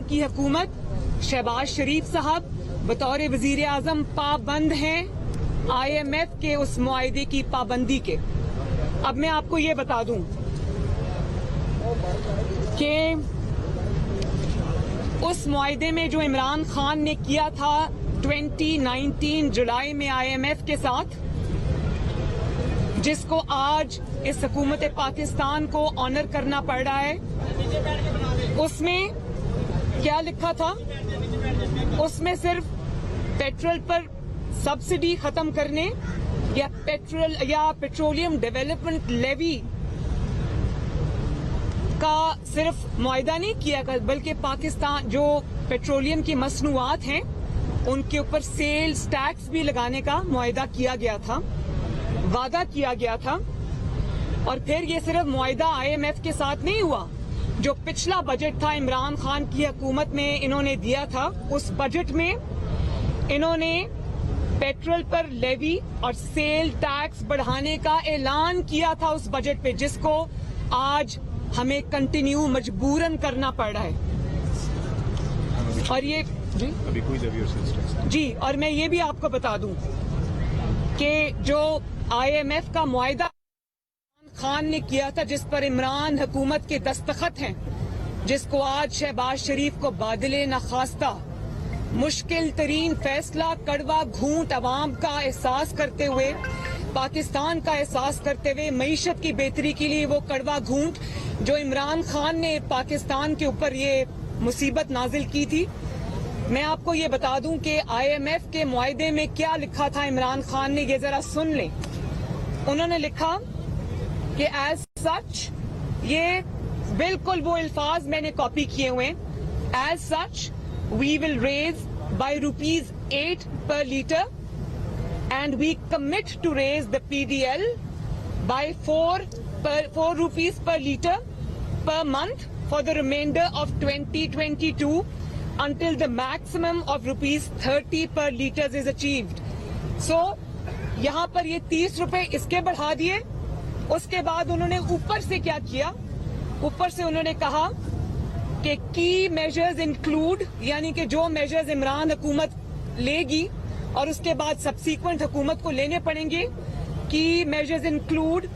की हुकूमत, शहबाज शरीफ साहब बतौर वजीर आजम पाबंद हैं IMF के उस मुआहदे की पाबंदी के। अब मैं आपको ये बता दूं कि उस मुआहदे में जो इमरान खान ने किया था 2019 जुलाई में IMF के साथ, जिसको आज इस हुकूमत पाकिस्तान को ऑनर करना पड़ रहा है, उसमें क्या लिखा था? उसमें सिर्फ पेट्रोल पर सब्सिडी खत्म करने या पेट्रोलियम डेवलपमेंट लेवी का सिर्फ मुआहदा नहीं किया गया, बल्कि पाकिस्तान जो पेट्रोलियम की मसनूआत हैं उनके ऊपर सेल्स टैक्स भी लगाने का मुआहदा किया गया था, वादा किया गया था। और फिर ये सिर्फ मुआहदा IMF के साथ नहीं हुआ, जो पिछला बजट था इमरान खान की हुकूमत में इन्होंने दिया था, उस बजट में इन्होंने पेट्रोल पर लेवी और सेल टैक्स बढ़ाने का ऐलान किया था उस बजट पे, जिसको आज हमें कंटिन्यू मजबूरन करना पड़ रहा है। और ये जी, और मैं ये भी आपको बता दूं कि जो IMF का मुआहदा खान ने किया था, जिस पर इमरान हुकूमत के दस्तखत हैं, जिसको आज शहबाज शरीफ को बादले नखास्ता मुश्किल तरीन फैसला, कड़वा घूंट अवाम का एहसास करते हुए, पाकिस्तान का एहसास करते हुए, मईशत की बेहतरी के लिए वो कड़वा घूंट जो इमरान खान ने पाकिस्तान के ऊपर ये मुसीबत नाजिल की थी। मैं आपको ये बता दूं कि IMF के मुआहदे में क्या लिखा था इमरान खान ने, ये जरा सुन लें। उन्होंने लिखा कि एज सच, ये बिल्कुल वो अल्फाज मैंने कॉपी किए हुए हैं, as such we will raise by ₹8 per litre and we commit to raise the PDL by 4 rupees per litre per month for the remainder of 2022 until the maximum of ₹30 per litre is achieved. So यहाँ पर ये 30 रुपए इसके बढ़ा दिए। उसके बाद उन्होंने ऊपर से क्या किया? ऊपर से उन्होंने कहा कि की मेजर्स इंक्लूड, यानी कि जो मेजर्स इमरान हुकूमत लेगी और उसके बाद सब्सीक्वेंट हुकूमत को लेने पड़ेंगे, की measures include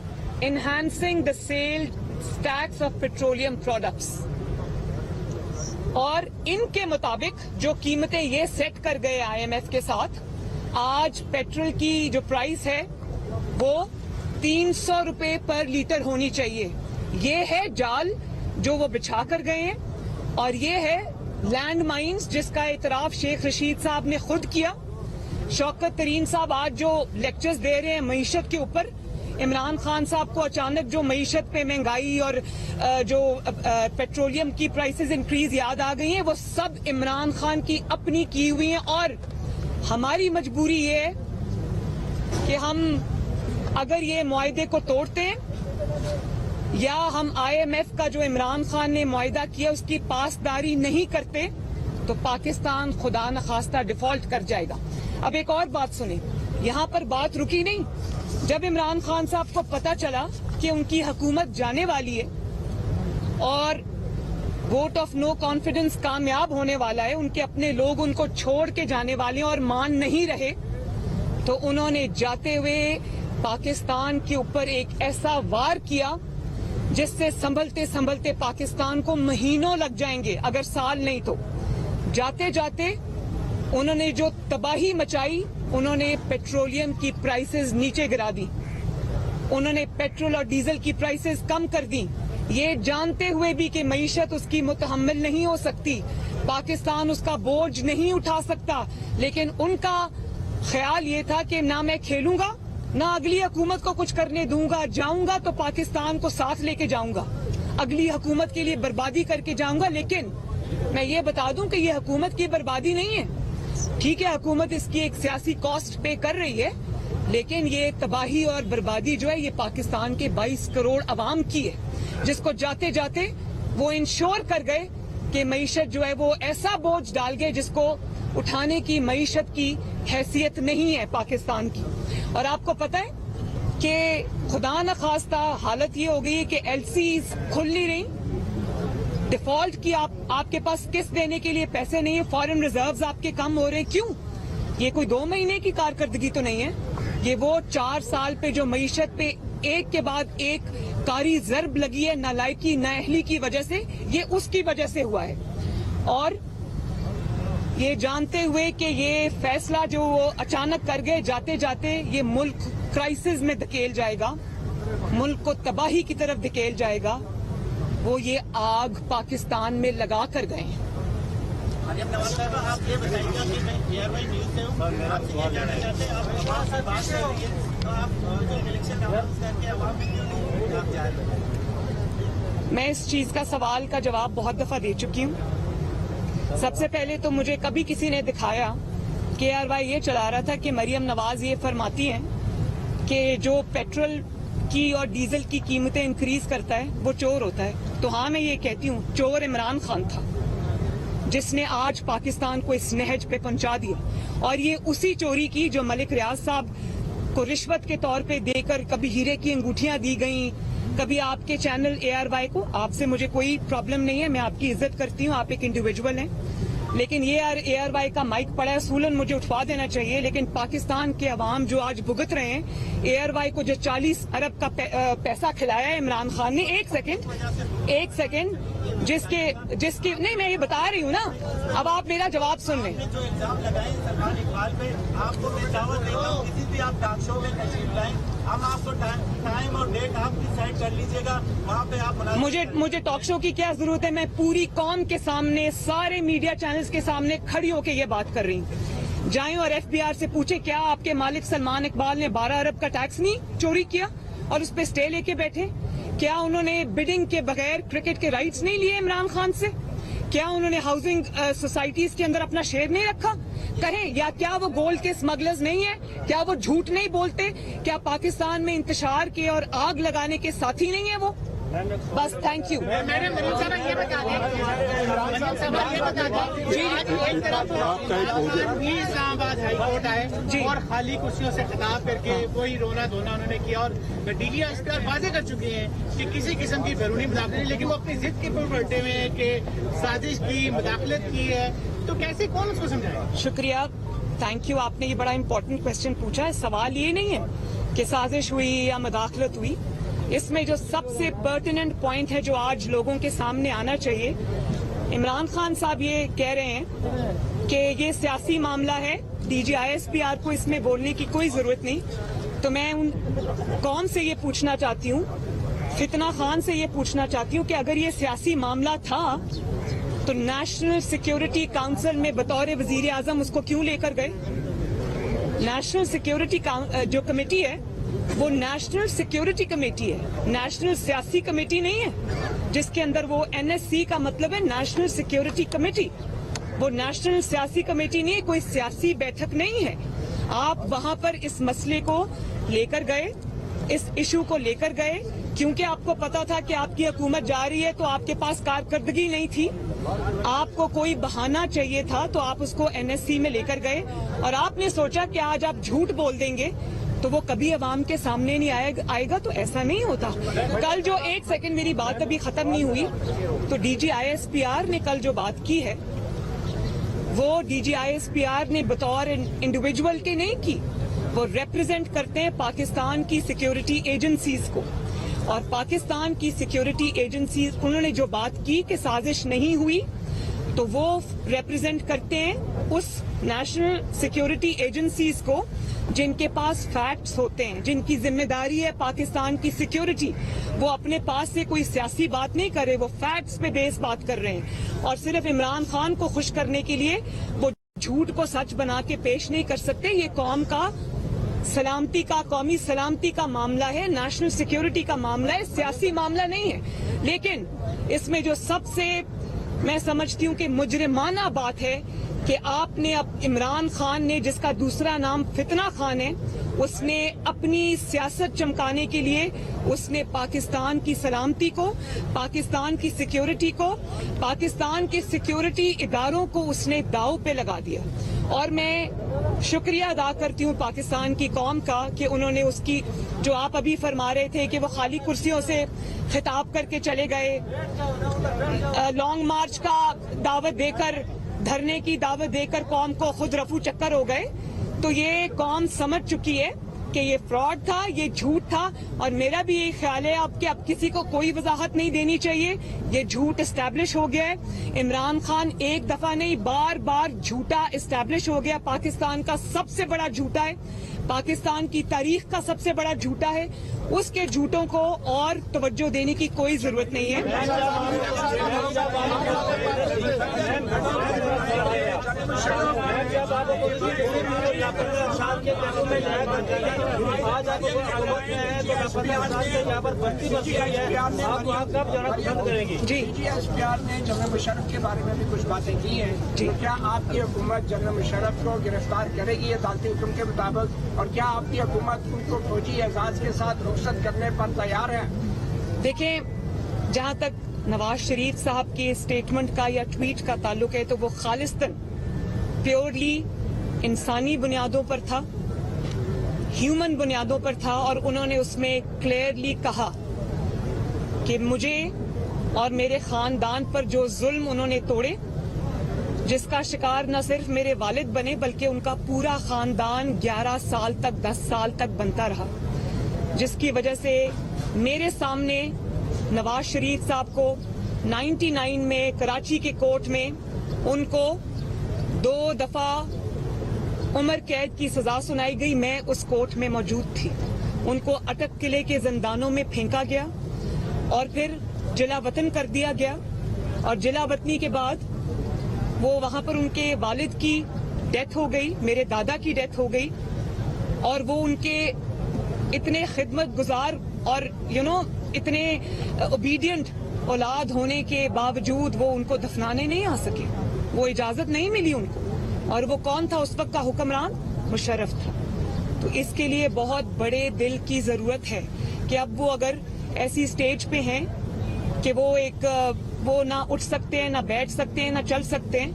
enhancing the sale tax of petroleum products. और इनके मुताबिक जो कीमतें ये सेट कर गए IMF के साथ, आज पेट्रोल की जो प्राइस है वो 300 रुपए पर लीटर होनी चाहिए। ये है जाल जो वो बिछा कर गए हैं, और ये है लैंड माइंस जिसका इतराफ शेख रशीद साहब ने खुद किया। शौकत तरीन साहब आज जो लेक्चर्स दे रहे हैं मईशत के ऊपर, इमरान खान साहब को अचानक जो मईशत पे महंगाई और जो पेट्रोलियम की प्राइसेस इंक्रीज याद आ गई हैं, वो सब इमरान खान की अपनी की हुई हैं। और हमारी मजबूरी ये है कि हम अगर ये मुआहदे को तोड़ते हैं या हम IMF का जो इमरान खान ने मुआहदा किया उसकी पासदारी नहीं करते, तो पाकिस्तान खुदा न खास्ता डिफॉल्ट कर जाएगा। अब एक और बात सुने, यहाँ पर बात रुकी नहीं। जब इमरान खान साहब को पता चला कि उनकी हुकूमत जाने वाली है और वोट ऑफ नो कॉन्फिडेंस कामयाब होने वाला है, उनके अपने लोग उनको छोड़ के जाने वाले हैं और मान नहीं रहे, तो उन्होंने जाते हुए पाकिस्तान के ऊपर एक ऐसा वार किया जिससे संभलते संभलते पाकिस्तान को महीनों लग जाएंगे, अगर साल नहीं तो। जाते जाते उन्होंने जो तबाही मचाई, उन्होंने पेट्रोलियम की प्राइसेस नीचे गिरा दी, उन्होंने पेट्रोल और डीजल की प्राइसेस कम कर दी, ये जानते हुए भी कि मईशत उसकी मुतहम्मिल नहीं हो सकती, पाकिस्तान उसका बोझ नहीं उठा सकता। लेकिन उनका ख्याल ये था कि ना मैं खेलूंगा, ना अगली हुकूमत को कुछ करने दूंगा, जाऊंगा तो पाकिस्तान को साथ लेके जाऊंगा, अगली हुकूमत के लिए बर्बादी करके जाऊंगा। लेकिन मैं ये बता दूं कि ये हुकूमत की बर्बादी नहीं है। ठीक है, हुकूमत इसकी एक सियासी कॉस्ट पे कर रही है, लेकिन ये तबाही और बर्बादी जो है ये पाकिस्तान के 22 करोड़ अवाम की है, जिसको जाते जाते वो इंश्योर कर गए कि मईशत जो है वो ऐसा बोझ डाल गए जिसको उठाने की मईशत की हैसियत नहीं है पाकिस्तान की। और आपको पता है कि खुदा न खास्ता हालत ये हो गई है कि LCs खुल नहीं रही, डिफॉल्ट की आपके पास किस्त देने के लिए पैसे नहीं है, फॉरेन रिजर्व्स आपके कम हो रहे हैं, क्यों? ये कोई 2 महीने की कारकर्दगी तो नहीं है, ये वो 4 साल पे जो मईशत पे एक के बाद एक कारी ज़र्ब लगी है नालायकी नाअहली की वजह से, ये उसकी वजह से हुआ है। और ये जानते हुए कि ये फैसला जो वो अचानक कर गए, जाते जाते ये मुल्क क्राइसिस में धकेल जाएगा, मुल्क को तबाही की तरफ धकेल जाएगा, वो ये आग पाकिस्तान में लगा कर गए हैं। आप ये बताइएगा कि मैं एयरवाई न्यूज से हूँ, आपसे ये जानना चाहते हैं, आप आवाम से बात कर रही है, तो आप जो इलेक्शन अनाउंस करके आवाम में क्यों नहीं आप जा रहे हैं? मैं इस चीज का सवाल का जवाब बहुत दफा दे चुकी हूँ। सबसे पहले तो मुझे कभी किसी ने दिखाया कि एयरवाई ये चला रहा था कि मरियम नवाज ये फरमाती हैं कि जो पेट्रोल की और डीजल की कीमतें इंक्रीज करता है वो चोर होता है। तो हाँ, मैं ये कहती हूँ, चोर इमरान खान था जिसने आज पाकिस्तान को इस नहज पे पहुंचा दिया, और ये उसी चोरी की जो मलिक रियाज साहब को रिश्वत के तौर पे देकर कभी हीरे की अंगूठियां दी गई, कभी आपके चैनल एआरवाई को, आपसे मुझे कोई प्रॉब्लम नहीं है, मैं आपकी इज्जत करती हूँ, आप एक इंडिविजुअल हैं, लेकिन ये एआरवाई का माइक पड़ा है, सूलन मुझे उठवा देना चाहिए। लेकिन पाकिस्तान के अवाम जो आज भुगत रहे हैं, एआरवाई को जो 40 अरब का पैसा खिलाया है इमरान खान ने, एक सेकंड, जिसके नहीं, मैं ये बता रही हूँ ना, अब आप मेरा जवाब सुन लें। जो इल्जाम लगाए सरकार इकबाल पे, आपको मैं दावत देता हूँ किसी भी आप टॉक शो में तशरीफ लाएं, हम आपको टाइम और डेट आप डिसाइड कर लीजिएगा, वहाँ पे आप मुझे टॉक शो की क्या जरूरत है? मैं पूरी कौम के सामने, सारे मीडिया चैनल्स के सामने खड़ी होकर ये बात कर रही हूँ। जाएं और एफबीआर से पूछे, क्या आपके मालिक सलमान इकबाल ने 12 अरब का टैक्स नहीं चोरी किया और उस पर स्टे लेके बैठे? क्या उन्होंने बिडिंग के बगैर क्रिकेट के राइट्स नहीं लिए इमरान खान से? क्या उन्होंने हाउसिंग सोसाइटीज के अंदर अपना शेयर नहीं रखा? कहें, या क्या वो गोल्ड के स्मगलर्स नहीं है? क्या वो झूठ नहीं बोलते? क्या पाकिस्तान में इंतशार के और आग लगाने के साथी नहीं है वो? बस, थैंक यू। मैडम ये बता दें, इस्लामाबाद हाई कोर्ट आए और खाली कुर्सियों से खिताब करके वही रोना धोना उन्होंने किया, और डीजी इस पर वाजे कर चुके हैं कि किसी किस्म की बैरूनी मुदाखलत नहीं, लेकिन वो अपनी जिद के ऊपर बैठे हुए हैं कि साजिश की, मुदाखलत की है, तो कैसे कौन उसको समझाए? शुक्रिया, थैंक यू, आपने ये बड़ा इंपॉर्टेंट क्वेश्चन पूछा है। सवाल ये नहीं है कि साजिश हुई या मुदाखलत हुई, इसमें जो सबसे पर्टिनेंट पॉइंट है जो आज लोगों के सामने आना चाहिए, इमरान खान साहब ये कह रहे हैं कि ये सियासी मामला है, डीजी ISPR को इसमें बोलने की कोई जरूरत नहीं। तो मैं उन कौन से ये पूछना चाहती हूँ, फितना खान से ये पूछना चाहती हूँ कि अगर ये सियासी मामला था तो नेशनल सिक्योरिटी काउंसिल में बतौर वजीर आजम उसको क्यों लेकर गए? नेशनल सिक्योरिटी जो कमेटी है वो नेशनल सिक्योरिटी कमेटी है, नेशनल सियासी कमेटी नहीं है, जिसके अंदर वो NSC का मतलब है नेशनल सिक्योरिटी कमेटी। वो नेशनल सियासी कमेटी नहीं है, कोई सियासी बैठक नहीं है। आप वहां पर इस मसले को लेकर गए, इस इशू को लेकर गए क्योंकि आपको पता था कि आपकी हुकूमत जा रही है, तो आपके पास कारकर्दगी नहीं थी, आपको कोई बहाना चाहिए था, तो आप उसको NSC में लेकर गए और आपने सोचा कि आज आप झूठ बोल देंगे तो वो कभी अवाम के सामने नहीं आएगा। तो ऐसा नहीं होता। कल जो, एक सेकंड, मेरी बात अभी खत्म नहीं हुई, तो DG ISPR ने कल जो बात की है वो DG ISPR ने बतौर इंडिविजुअल के नहीं की, वो रिप्रेजेंट करते हैं पाकिस्तान की सिक्योरिटी एजेंसीज को, और पाकिस्तान की सिक्योरिटी एजेंसीज, उन्होंने जो बात की कि साजिश नहीं हुई, तो वो रिप्रेजेंट करते हैं उस नेशनल सिक्योरिटी एजेंसीज को जिनके पास फैक्ट्स होते हैं, जिनकी जिम्मेदारी है पाकिस्तान की सिक्योरिटी। वो अपने पास से कोई सियासी बात नहीं कर रहे, वो फैक्ट्स पे बेस बात कर रहे हैं, और सिर्फ इमरान खान को खुश करने के लिए वो झूठ को सच बना के पेश नहीं कर सकते। ये कौम का सलामती का, कौमी सलामती का मामला है, नेशनल सिक्योरिटी का मामला है, सियासी मामला नहीं है। लेकिन इसमें जो सबसे मैं समझती हूँ कि मुजरिमाना बात है कि आपने, अब इमरान खान ने, जिसका दूसरा नाम फितना खान है, उसने अपनी सियासत चमकाने के लिए उसने पाकिस्तान की सलामती को, पाकिस्तान की सिक्योरिटी को, पाकिस्तान के सिक्योरिटी इदारों को उसने दांव पे लगा दिया। اور میں شکریہ ادا کرتی ہوں پاکستان کی قوم کا کہ انہوں نے اس کی جو آپ ابھی فرما رہے تھے کہ وہ خالی کرسیوں سے خطاب کر کے چلے گئے, لانگ مارچ کا دعوت دے کر, دھرنے کی دعوت دے کر قوم کو خود رفو چکر ہو گئے. تو یہ قوم سمجھ چکی ہے کہ یہ فراڈ تھا, یہ جھوٹ تھا, اور میرا بھی یہی خیال ہے اب کہ اب کسی کو کوئی وضاحت نہیں دینی چاہیے. یہ جھوٹ اسٹیبلش ہو گیا ہے. عمران خان ایک دفعہ نہیں بار بار جھوٹا اسٹیبلش ہو گیا. پاکستان کا سب سے بڑا جھوٹا ہے, پاکستان کی تاریخ کا سب سے بڑا جھوٹا ہے. اس کے جھوٹوں کو اور توجہ دینے کی کوئی ضرورت نہیں ہے. جی ایس پی آر نے جنرل مشرف کے بارے میں بھی کچھ باتیں کی ہیں. جی کیا آپ کی حکومت جنرل مشرف کو گرفتار کرے گی عدالتی حکم کے مطابق, اور کیا آپ کی حکومت ان کو فوجی اعزاز کے ساتھ رخصت کرنے پر تیار ہے؟ دیکھیں, جہاں تک نواز شریف صاحب کے اسٹیٹمنٹ کا یا ٹویٹ کا تعلق ہے تو وہ خالصتاً پیورلی انسانی بنیادوں پر تھا, ہیومن بنیادوں پر تھا, اور انہوں نے اس میں کلیئرلی کہا کہ مجھے اور میرے خاندان پر جو ظلم انہوں نے توڑے, جس کا شکار نہ صرف میرے والد بنے بلکہ ان کا پورا خاندان 11 سال تک 10 سال تک بنتا رہا, جس کی وجہ سے میرے سامنے نواز شریف صاحب کو 99 میں کراچی کے کورٹ میں ان کو 2 دفعہ عمر قید کی سزا سنائی گئی. میں اس کورٹ میں موجود تھی. ان کو اٹک قلعے کے زندانوں میں پھینکا گیا اور پھر جلا وطن کر دیا گیا, اور جلا وطنی کے بعد وہ وہاں پر ان کے والد کی ڈیتھ ہو گئی, میرے دادا کی ڈیتھ ہو گئی, اور وہ ان کے اتنے خدمت گزار اور اتنے اوبیڈینٹ اولاد ہونے کے باوجود وہ ان کو دفنانے نہیں آ سکے. وہ اجازت نہیں ملی ان کو, اور وہ کون تھا اس وقت کا حکمران؟ مشرف تھا. تو اس کے لیے بہت بڑے دل کی ضرورت ہے کہ اب وہ اگر ایسی سٹیج پہ ہیں کہ وہ نہ اٹھ سکتے ہیں, نہ بیٹھ سکتے ہیں, نہ چل سکتے ہیں,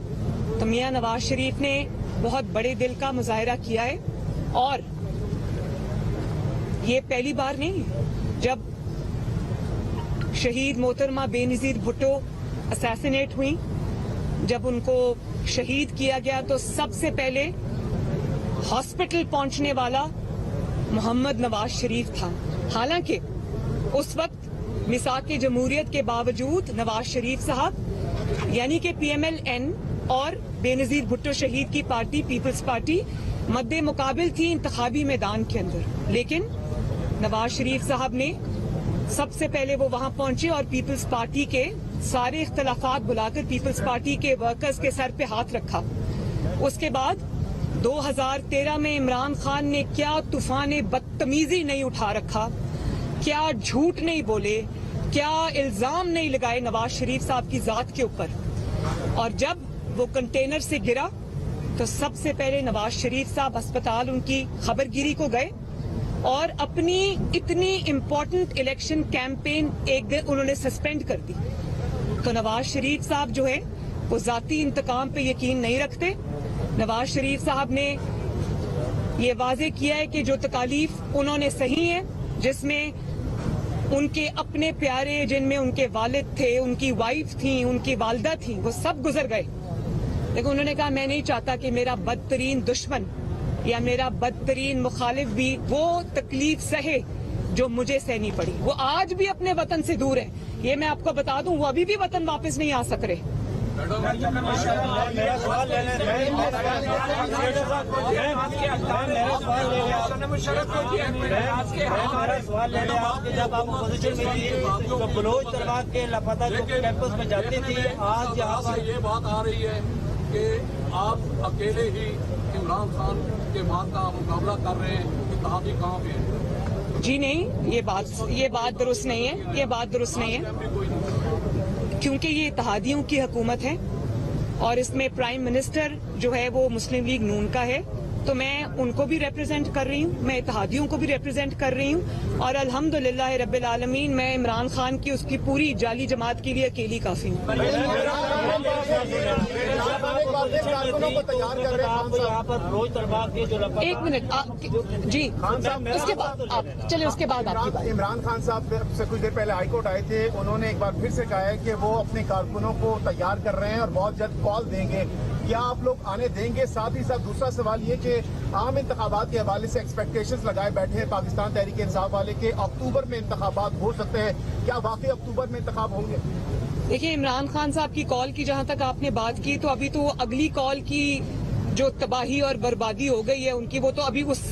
تو میاں نواز شریف نے بہت بڑے دل کا مظاہرہ کیا ہے. اور یہ پہلی بار نہیں ہے. جب شہید محترمہ بے نظیر بھٹو اسیسینیٹ ہوئی, جب ان کو شہید کیا گیا, تو سب سے پہلے ہاسپٹل پہنچنے والا محمد نواز شریف تھا. حالانکہ اس وقت میثاق جمہوریت کے باوجود نواز شریف صاحب یعنی کہ پی ایم ایل این اور بے نظیر بھٹو شہید کی پارٹی پیپلز پارٹی مد مقابل تھی انتخابی میدان کے اندر, لیکن نواز شریف صاحب نے سب سے پہلے وہ وہاں پہنچے اور پیپلز پارٹی کے سارے اختلافات بلا کر پیپلز پارٹی کے ورکرز کے سر پہ ہاتھ رکھا. اس کے بعد 2013 میں عمران خان نے کیا طوفان بدتمیزی نہیں اٹھا رکھا, کیا جھوٹ نہیں بولے, کیا الزام نہیں لگائے نواز شریف صاحب کی ذات کے اوپر. اور جب وہ کنٹینر سے گرا تو سب سے پہلے نواز شریف صاحب اسپتال ان کی خبر گیری کو گئے, اور اپنی اتنی امپورٹنٹ الیکشن کیمپین ایک دن انہوں نے سسپینڈ کر دی. تو نواز شریف صاحب جو ہے وہ ذاتی انتقام پہ یقین نہیں رکھتے. نواز شریف صاحب نے یہ واضح کیا ہے کہ جو تکالیف انہوں نے سہی ہیں, جس میں ان کے اپنے پیارے, جن میں ان کے والد تھے, ان کی وائف تھیں, ان کی والدہ تھیں, وہ سب گزر گئے. لیکن انہوں نے کہا میں نہیں چاہتا کہ میرا بدترین دشمن یا میرا بدترین مخالف بھی وہ تکلیف سہے جو مجھے سہنی پڑی. وہ آج بھی اپنے وطن سے دور ہے, یہ میں آپ کو بتا دوں, وہ ابھی بھی وطن واپس نہیں آ سک رہے. جب آپ پوزیشن میں تھی تو بلوچ طلباء کے لاپتہ کیمپس میں جاتی تھی, آج یہاں پر یہ بات آ رہی ہے کہ آپ اکیلے ہی عمران خان کے بعد کا مقابلہ کر رہے ہیں, اتحادی کہاں پہ ہے؟ جی نہیں, یہ بات درست نہیں ہے, یہ بات درست نہیں ہے, کیونکہ یہ اتحادیوں کی حکومت ہے اور اس میں پرائم منسٹر جو ہے وہ مسلم لیگ نون کا ہے. تو میں ان کو بھی ریپرزینٹ کر رہی ہوں, میں اتحادیوں کو بھی ریپرزینٹ کر رہی ہوں, اور الحمدللہ رب العالمین میں عمران خان کی اس کی پوری جعلی جماعت کے لیے اکیلی کافی ہوں. کارکنوں کو تیار کر رہے ہیں خان آپ صاحب. یہاں پر روز طلبا کے جو ایک منٹ جی اس کے بعد آپ چلے اس کے بعد آپ کی بات. عمران خان صاحب سے کچھ دیر پہلے ہائی کورٹ آئے تھے. انہوں نے ایک بار پھر سے کہا ہے کہ وہ اپنے کارکنوں کو تیار کر رہے ہیں اور بہت جلد کال دیں گے. کیا آپ لوگ آنے دیں گے؟ ساتھ ہی ساتھ دوسرا سوال یہ کہ عام انتخابات کے حوالے سے ایکسپیکٹیشنز لگائے بیٹھے ہیں پاکستان تحریک انصاف والے کہ اکتوبر میں انتخابات ہو سکتے ہیں. کیا واقعی اکتوبر میں انتخاب ہوں گے؟ دیکھیے عمران خان صاحب کی کال کی جہاں تک آپ نے بات کی تو ابھی تو اگلی کال کی جو تباہی اور بربادی ہو گئی ہے ان کی، وہ تو ابھی اس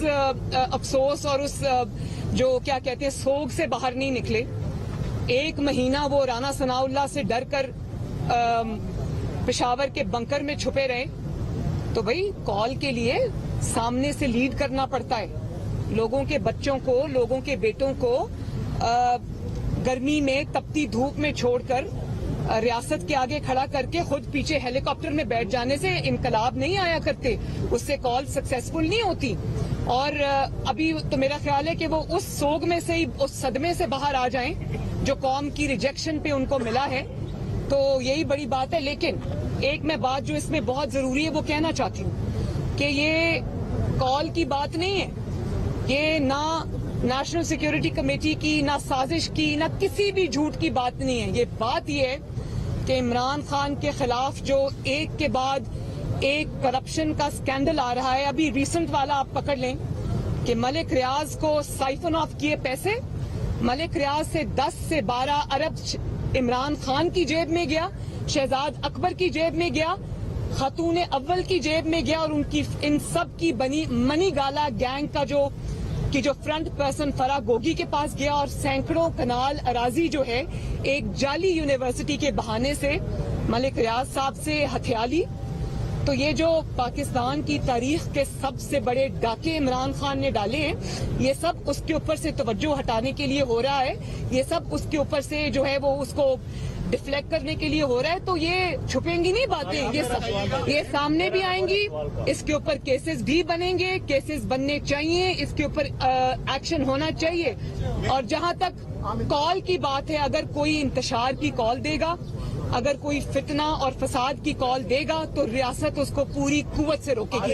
افسوس اور اس جو کیا کہتے ہیں سوگ سے باہر نہیں نکلے. 1 مہینہ وہ رانا ثناء اللہ سے ڈر کر پشاور کے بنکر میں چھپے رہے. تو بھائی کال کے لیے سامنے سے لیڈ کرنا پڑتا ہے. لوگوں کے بچوں کو، لوگوں کے بیٹوں کو گرمی میں تپتی دھوپ میں چھوڑ کر ریاست کے آگے کھڑا کر کے خود پیچھے ہیلی کاپٹر میں بیٹھ جانے سے انقلاب نہیں آیا کرتے، اس سے کال سکسیسفل نہیں ہوتی. اور ابھی تو میرا خیال ہے کہ وہ اس سوگ میں سے ہی، اس صدمے سے باہر آ جائیں جو قوم کی ریجیکشن پہ ان کو ملا ہے. تو یہی بڑی بات ہے. لیکن ایک میں بات جو اس میں بہت ضروری ہے وہ کہنا چاہتی ہوں کہ یہ کال کی بات نہیں ہے، یہ نہ نیشنل سیکیورٹی کمیٹی کی، نہ سازش کی، نہ کسی بھی جھوٹ کی بات نہیں ہے. یہ بات یہ ہے کہ عمران خان کے خلاف جو ایک کے بعد ایک کرپشن کا سکینڈل آ رہا ہے. ابھی ریسنٹ والا آپ پکڑ لیں کہ ملک ریاض کو سائفن آف کیے پیسے، ملک ریاض سے 10 سے 12 ارب عمران خان کی جیب میں گیا، شہزاد اکبر کی جیب میں گیا، خاتون اول کی جیب میں گیا، اور ان سب کی بنی منی گالا گینگ کا جو فرنٹ پرسن فرا گوگی کے پاس گیا، اور سینکڑوں کنال اراضی جو ہے ایک جعلی یونیورسٹی کے بہانے سے ملک ریاض صاحب سے ہتھیا لی. تو یہ جو پاکستان کی تاریخ کے سب سے بڑے ڈاکے عمران خان نے ڈالے ہیں، یہ سب اس کے اوپر سے توجہ ہٹانے کے لیے ہو رہا ہے. یہ سب اس کے اوپر سے جو ہے وہ اس کو ڈیفلیکٹ کرنے کے لیے ہو رہا ہے. تو یہ چھپیں گی نہیں باتیں، یہ سامنے بھی آئیں گی. اس کے اوپر کیسز بھی بنیں گے، کیسز بننے چاہیے، اس کے اوپر ایکشن ہونا چاہیے. اور جہاں تک کال کی بات ہے، اگر کوئی انتشار کی کال دے گا، اگر کوئی فتنہ اور فساد کی کال دے گا تو ریاست اس کو پوری قوت سے روکے گی.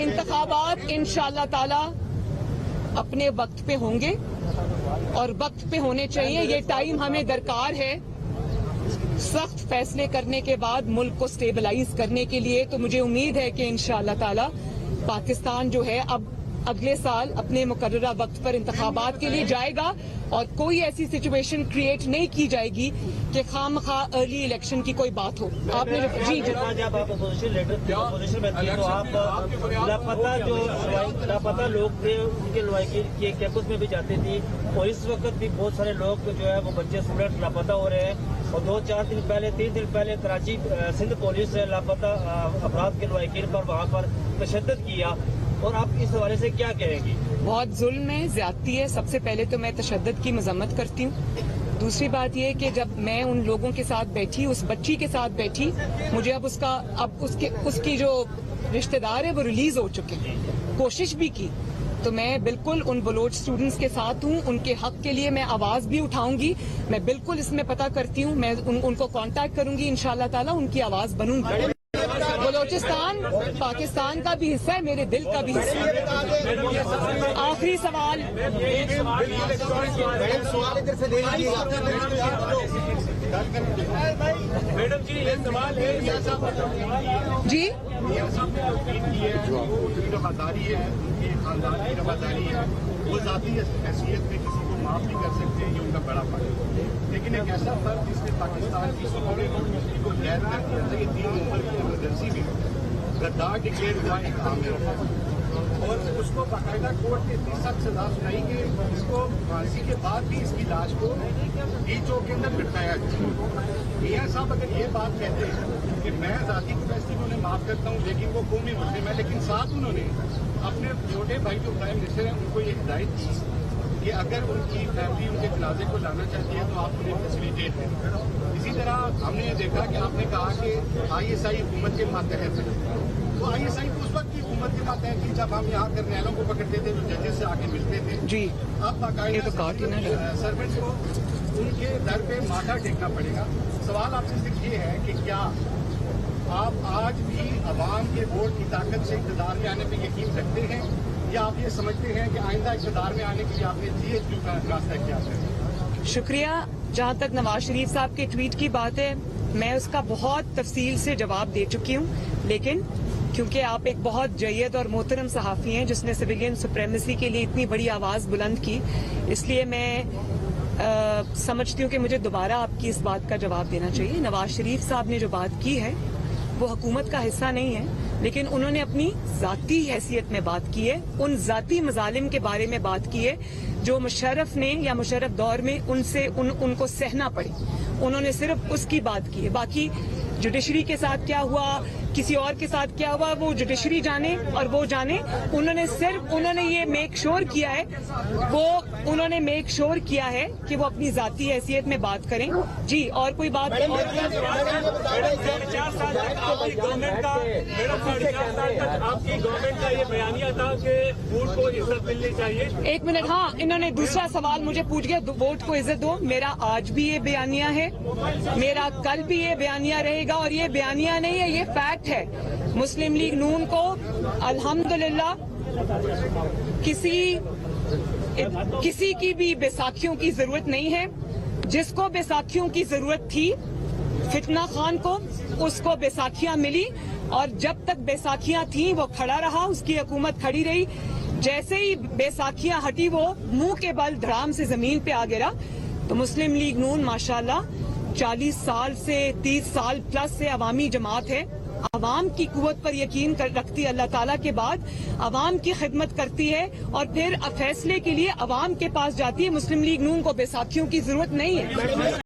انتخابات انشاءاللہ تعالی اپنے وقت پہ ہوں گے اور وقت پہ ہونے چاہیے. یہ ٹائم ہمیں درکار ہے سخت فیصلے کرنے کے بعد ملک کو سٹیبلائز کرنے کے لیے. تو مجھے امید ہے کہ انشاءاللہ تعالی پاکستان جو ہے اب اگلے سال اپنے مقررہ وقت پر انتخابات کے لیے جائے گا، اور کوئی ایسی سچویشن کریٹ نہیں کی جائے گی کہ خواہ مخواہ ارلی الیکشن کی کوئی بات ہو. آپ نے جی جب آپ اپوزیشن لیڈر اپوزیشن میں تھے تو آپ لاپتہ لوگ تھے، ان کے لوائی کے کیمپس میں بھی جاتے تھے، اور اس وقت بھی بہت سارے لوگ جو ہے وہ بچے اسٹوڈنٹ لاپتہ ہو رہے ہیں. اور 2-4 دن پہلے 3 دن پہلے کراچی سندھ پولیس نے لاپتہ افراد کے لواحقین پر وہاں پر تشدد کیا. اور آپ اس حوالے سے کیا کہیں گی؟ بہت ظلم ہے، زیادتی ہے. سب سے پہلے تو میں تشدد کی مذمت کرتی ہوں. دوسری بات یہ کہ جب میں ان لوگوں کے ساتھ بیٹھی، اس بچی کے ساتھ بیٹھی، مجھے اب اس کی جو رشتہ دار ہے وہ ریلیز ہو چکے ہیں، کوشش بھی کی. تو میں بالکل ان بلوچ اسٹوڈنٹس کے ساتھ ہوں. ان کے حق کے لیے میں آواز بھی اٹھاؤں گی. میں بالکل اس میں پتہ کرتی ہوں، میں ان کو کانٹیکٹ کروں گی، انشاءاللہ تعالیٰ ان کی آواز بنوں گی. بلوچستان پاکستان کا بھی حصہ ہے، میرے دل کا بھی حصہ ہے. آخری سوال میڈم جی، یہ سوال ہے جی جو غداری ہے، ان کی خاندان کی رواداری ہے، وہ ذاتی حیثیت میں کسی کو معاف نہیں کر سکتے، یہ ان کا بڑا فرق ہے. لیکن ایک ایسا فرق جس نے پاکستان کی سیکورٹی کو غیر کر دیا تھا، یہ 3 نومبر کی ایمرجنسی بھی غدار ڈکلیئر ہوا ایک عامر، اور اس کو باقاعدہ کورٹ نے اتنی سخت سزا سنائی کہ اس کو پھانسی کے بعد بھی اس کی لاش کو ڈی چوک کے اندر لٹکایا گیا. میاں صاحب اگر یہ بات کہتے ہیں کہ میں ذاتی کیپیسٹی میں انہیں معاف کرتا ہوں لیکن وہ قومی مسلم ہے، لیکن ساتھ انہوں نے اپنے چھوٹے بھائی جو پرائم منسٹر ہیں ان کو یہ ہدایت کی کہ اگر ان کی فیملی ان کے جنازے کو لانا چاہتی ہے تو آپ انہیں فیسیلیٹیٹ کریں. اسی طرح ہم نے یہ دیکھا کہ آپ نے کہا کہ ISI حکومت کے ماتحت ہے، تو ISI تو اس وقت کی حکومت کے ماتحت تھی جب ہم یہاں کرنیلوں کو پکڑتے تھے جو ججز سے آ کے ملتے تھے. جی اب باقاعدہ سرونٹس کو ان के दर पे माथा टेकना पड़ेगा। सवाल आपसे सिर्फ ये है कि क्या आप आज भी अवाम के वोट की ताकत से इक़्तिदार में आने पर यकीन रखते हैं, या आप ये समझते हैं कि आइंदा इक़्तिदार में आने के लिए आपने GSU का रास्ता किया है? शुक्रिया। जहाँ तक नवाज शरीफ साहब के ट्वीट की बात है, मैं उसका बहुत तफसील से जवाब दे चुकी हूँ, लेकिन क्योंकि आप एक बहुत जय्यद और मोहतरम सहाफ़ी हैं जिसने सिविलियन सुप्रेमेसी के लिए इतनी बड़ी आवाज़ बुलंद की, इसलिए मैं समझती हूँ कि मुझे दोबारा आपकी इस बात का जवाब देना चाहिए। नवाज शरीफ साहब ने जो बात की है वो हुकूमत का हिस्सा नहीं है, लेकिन उन्होंने अपनी ज़ाती हैसियत में बात की है, उन ज़ाती मज़ालिम के बारे में बात की है जो मुशर्रफ ने या मुशर्रफ दौर में उनको सहना पड़ी। उन्होंने सिर्फ उसकी बात की है। बाकी जुडिशरी के साथ क्या हुआ, किसी और के साथ क्या हुआ, वो जुडिशरी जाने और वो जाने। उन्होंने ये मेक श्योर किया है, उन्होंने मेक श्योर किया है कि वो अपनी जाती हैसियत में बात करें। जी, और कोई बात? आपकी गवर्नमेंट का ये बयानिया था कि वोट को इज्जत मिलनी चाहिए। एक मिनट, हाँ, इन्होंने दूसरा सवाल मुझे पूछ गया, वोट को इज्जत दो। मेरा आज भी ये बयानिया है, मेरा कल भी ये बयानिया रहेगा, और ये बयानिया नहीं है, ये फैक्ट है। मुस्लिम लीग नून को अल्हम्दुलिल्लाह किसी की भी बैसाखियों की जरूरत नहीं है। जिसको बैसाखियों की जरूरत थी, फितना खान को, उसको बैसाखियां मिली, और जब तक बैसाखियां थी वो खड़ा रहा, उसकी हुकूमत खड़ी रही। जैसे ही बैसाखियां हटी वो मुंह के बल धड़ाम से जमीन पे आ गिरा। तो मुस्लिम लीग नून माशाल्लाह 40 साल से 30 साल प्लस से अवामी जमात है, अवाम की कुव्वत पर यकीन रखती है, अल्लाह ताला के बाद अवाम की खिदमत करती है, और फिर फैसले के लिए अवाम के पास जाती है। मुस्लिम लीग नून को बैसाखियों की जरूरत नहीं है।